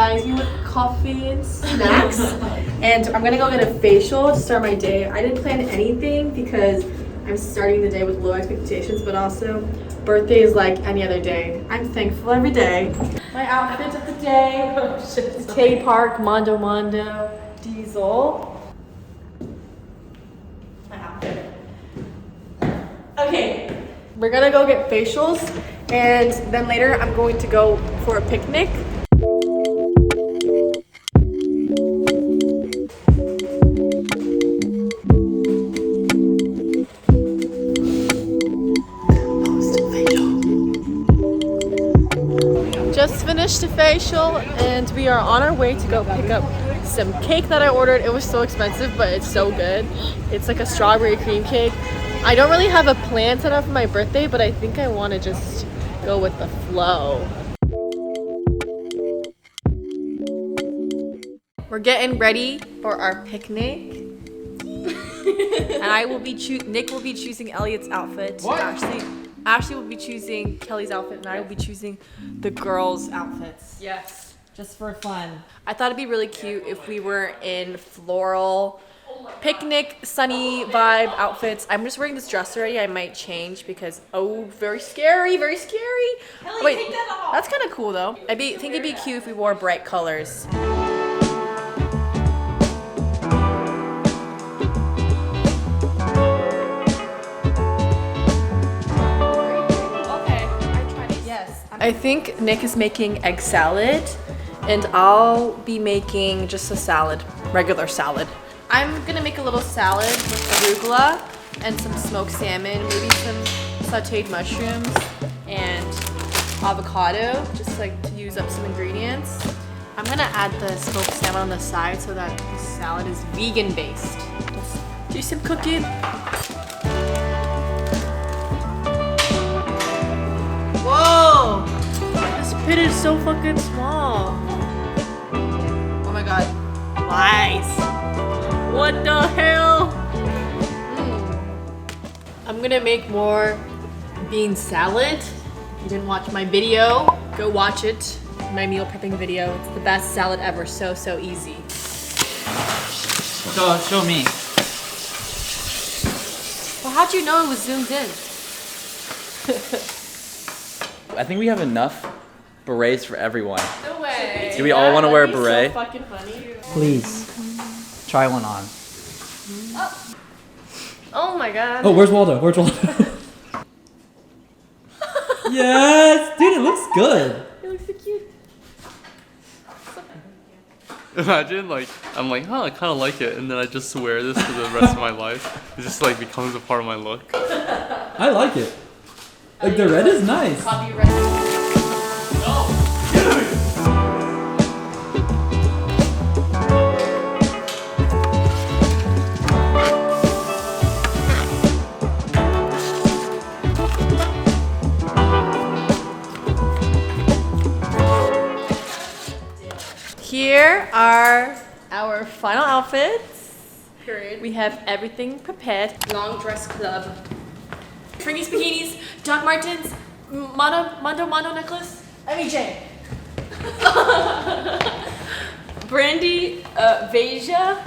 surprise you with coffee and snacks. And I'm gonna go get a facial to start my day. I didn't plan anything because I'm starting the day with low expectations, but also birthday is like any other day. I'm thankful every day. My outfit of the day, K Park, Mondo Diesel. My outfit. Okay, we're gonna go get facials, and then later I'm going to go for a picnic. Just finished the facial and we are on our way to go pick up some cake that I ordered. It was so expensive, but it's so good. It's like a strawberry cream cake. I don't really have a plan set up for my birthday, but I think I want to just go with the flow. We're getting ready for our picnic. And I will be Nick will be choosing Elliot's outfit. What? Ashley will be choosing Kelly's outfit, and I will be choosing the girls' outfits. Yes, just for fun. I thought it'd be really cute if we were in floral, picnic, sunny vibe outfits. I'm just wearing this dress already. I might change because, oh, very scary, very scary. Kelly, Wait, take that off. that's kind of cool though. I think it'd be cute if we wore bright colors. I think Nick is making egg salad and I'll be making just a salad, regular salad. I'm gonna make a little salad with arugula and some smoked salmon, maybe some sauteed mushrooms and avocado, just like to use up some ingredients. I'm gonna add the smoked salmon on the side so that the salad is vegan based. Let's do some cooking. Whoa! This pit is so fucking small. Oh my god. Lies. What the hell? I'm gonna make more bean salad. If you didn't watch my video, go watch it. My meal prepping video. It's the best salad ever. So easy. Show me. Well, how'd you know it was zoomed in? I think we have enough berets for everyone. No way. Do we all want to wear a beret? So fucking funny. Please, try one on. Oh my god. Oh, where's Waldo? Where's Waldo? Yes, dude, it looks good. It looks so cute. Imagine, like, I'm like, huh, I kind of like it, and then I just wear this for the rest of my life. It just, like, becomes a part of my look. I like it. Like, the red is nice. Copyright. Here are our final outfits. Period. We have everything prepared. Long dress club. Fringies, bikinis, Doc Martens, Mondo necklace, MEJ. Brandy, Veja,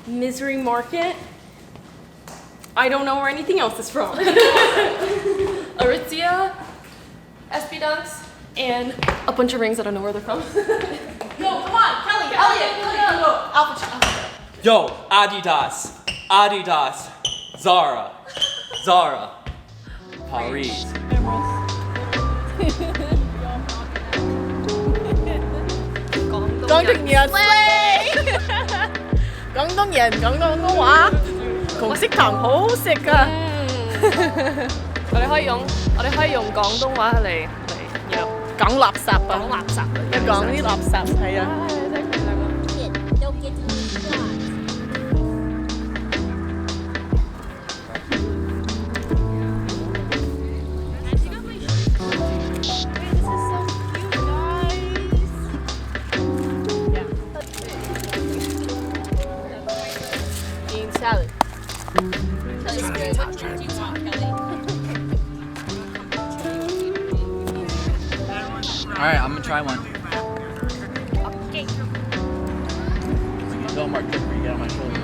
Misery Market. I don't know where anything else is from. Aritzia, SB Dunks, and a bunch of rings. I don't know where they're from. Yo, come on, Kelly, Elliot, go. Alpha. Yo, Adidas, Zara, Paris.廣東人 廣東話，同色糖好好食㗎。我哋可以用廣東話嚟講垃圾啊！講啲垃圾係啊。Salad. All right, I'm gonna try one. Okay. Walmart trip where you get on my shoulder.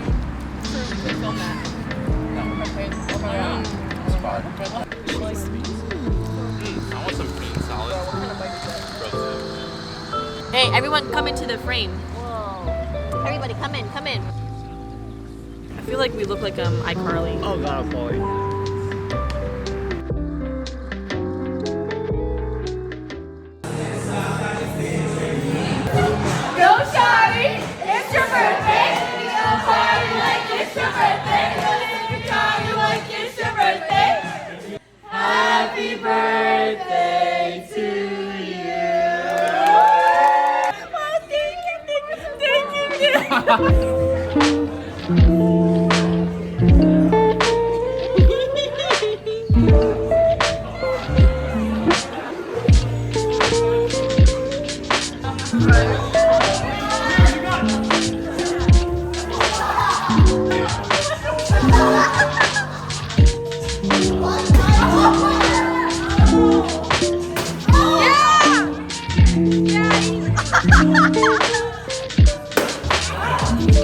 Film that. It's fine. I want some bean salad. Hey, everyone come into the frame. Whoa. Everybody come in, come in. I feel like we look like iCarly. Oh god, Chloe. Go Shari! It's your birthday! Go party like it's your birthday! Go party like it's your birthday! Happy birthday to you! Oh, thank you!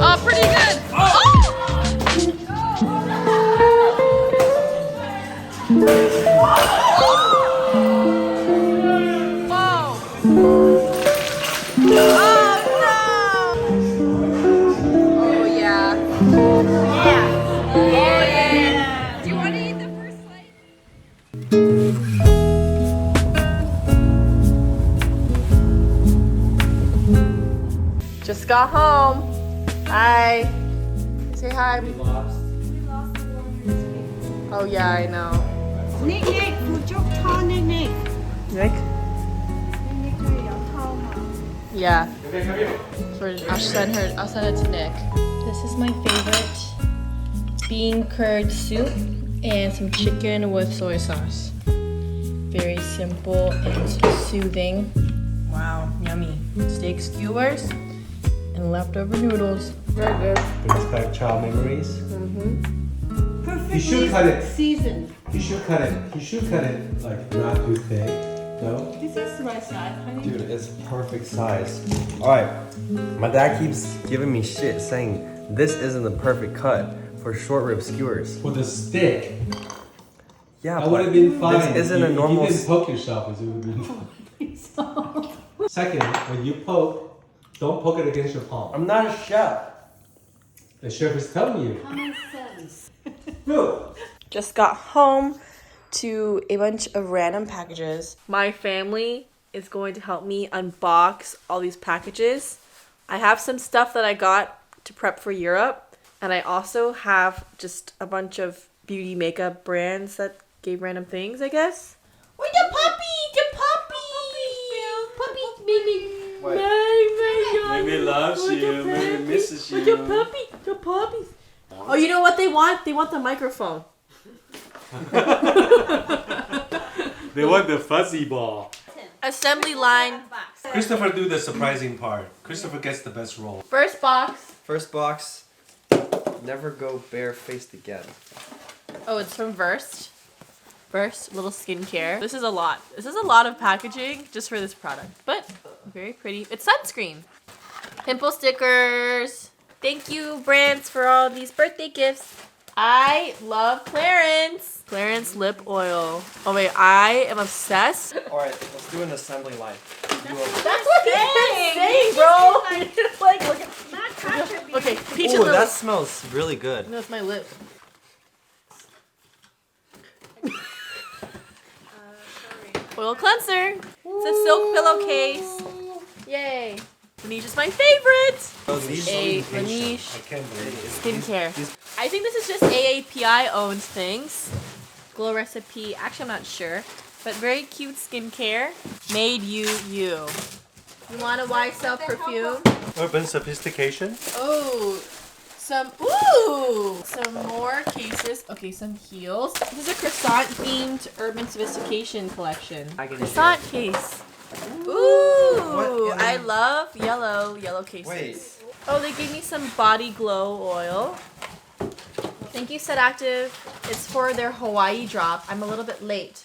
Oh, pretty good. Oh yeah. Yeah. Oh yeah. Do you want to eat the first slice? Just got home. Hi. Say hi. We lost. Oh yeah, I know. Nick, một chút thon đi Nick. Nick? Nick hơi yếu thon mà. Yeah. Okay, come here. I'll send it to Nick. This is my favorite bean curd soup and some chicken with soy sauce. Very simple and soothing. Wow, yummy. Steak skewers and leftover noodles. Very good. Brings back child memories. Perfectly You should cut it. seasoned. You should cut it. You should cut it like not too thick. No? This is the right size, honey. Dude, it's perfect size. Alright. My dad keeps giving me shit saying this isn't the perfect cut for short rib skewers. For the stick, Yeah, that would have been fine. This isn't a normal. If you didn't poke yourself, it would have been fine. Second, when you poke, don't poke it against your palm. I'm not a chef. The chef is telling you. Common sense. Look. Just got home to a bunch of random packages. My family is going to help me unbox all these packages. I have some stuff that I got to prep for Europe, and I also have just a bunch of beauty makeup brands that gave random things, I guess. Oh, the puppy, baby. Maybe loves you, maybe misses you. Your puppies. Oh, you know what they want? They want the microphone. They want the fuzzy ball. Assembly line. Christopher do the surprising part. Christopher gets the best role. First box. First box, never go barefaced again. Oh, it's from Versed. Versed, little skincare. This is a lot. This is a lot of packaging just for this product, but very pretty. It's sunscreen. Pimple stickers. Thank you, brands, for all these birthday gifts. I love Clarins. Clarins lip oil. Oh wait, I am obsessed. Alright, let's do an assembly line. That's what he's saying, bro. Like, look at. Okay, peach and Ooh, lily. that smells really good. No, it's my lip. Oil cleanser. It's a silk pillowcase. Yay. Laneige is my favorite. A Laneige I can't believe it. skincare. I think this is just AAPI owned things. Glow Recipe. Actually, I'm not sure. But very cute skincare. Made you. You want a YSL perfume? Urban sophistication. Oh, some more cases. Okay, some heels. This is a croissant themed urban sophistication collection. I can Croissant case. Ooh, What? I love yellow cases. Wait. Oh, they gave me some body glow oil. Thank you, Set Active. It's for their Hawaii drop. I'm a little bit late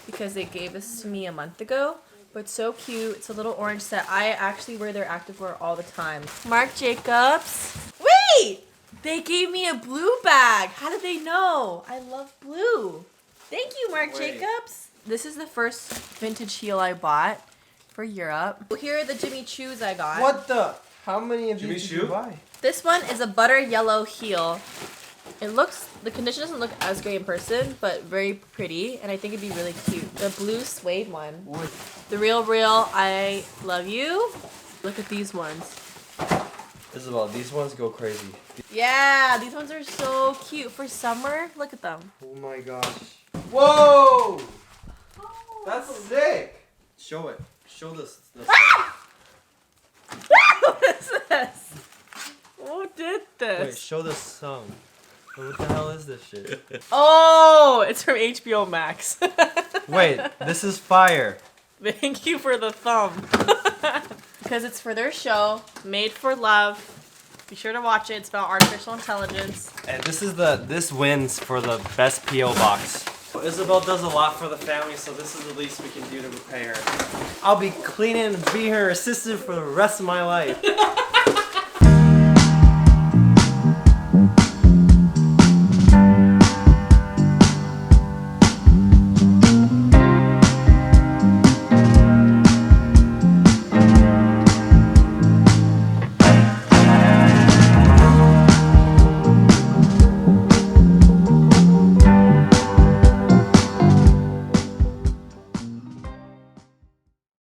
because they gave this to me a month ago. But so cute. It's a little orange set. I actually wear their activewear all the time. Marc Jacobs. Woo! wait! They gave me a blue bag. How did they know? I love blue. Thank you, Marc Jacobs. This is the first vintage heel I bought for Europe. Here are the Jimmy Choos I got. What the? How many of Jimmy these did you Choo? buy? This one is a butter yellow heel. The condition doesn't look as great in person, but very pretty, and I think it'd be really cute. The blue suede one. The Real I Love You. Look at these ones. Isabel, these ones go crazy. Yeah, these ones are so cute for summer. Look at them. Oh my gosh. Whoa! That's sick! Show it. Show this. What is this? Who did this? Wait, show the song. What the hell is this shit? Oh, it's from HBO Max. Wait, this is fire. Thank you for the thumb. Because it's for their show, Made for Love. Be sure to watch it. It's about artificial intelligence. And this wins for the best P.O. box. Isabel does a lot for the family, so this is the least we can do to repay her. I'll be cleaning and be her assistant for the rest of my life.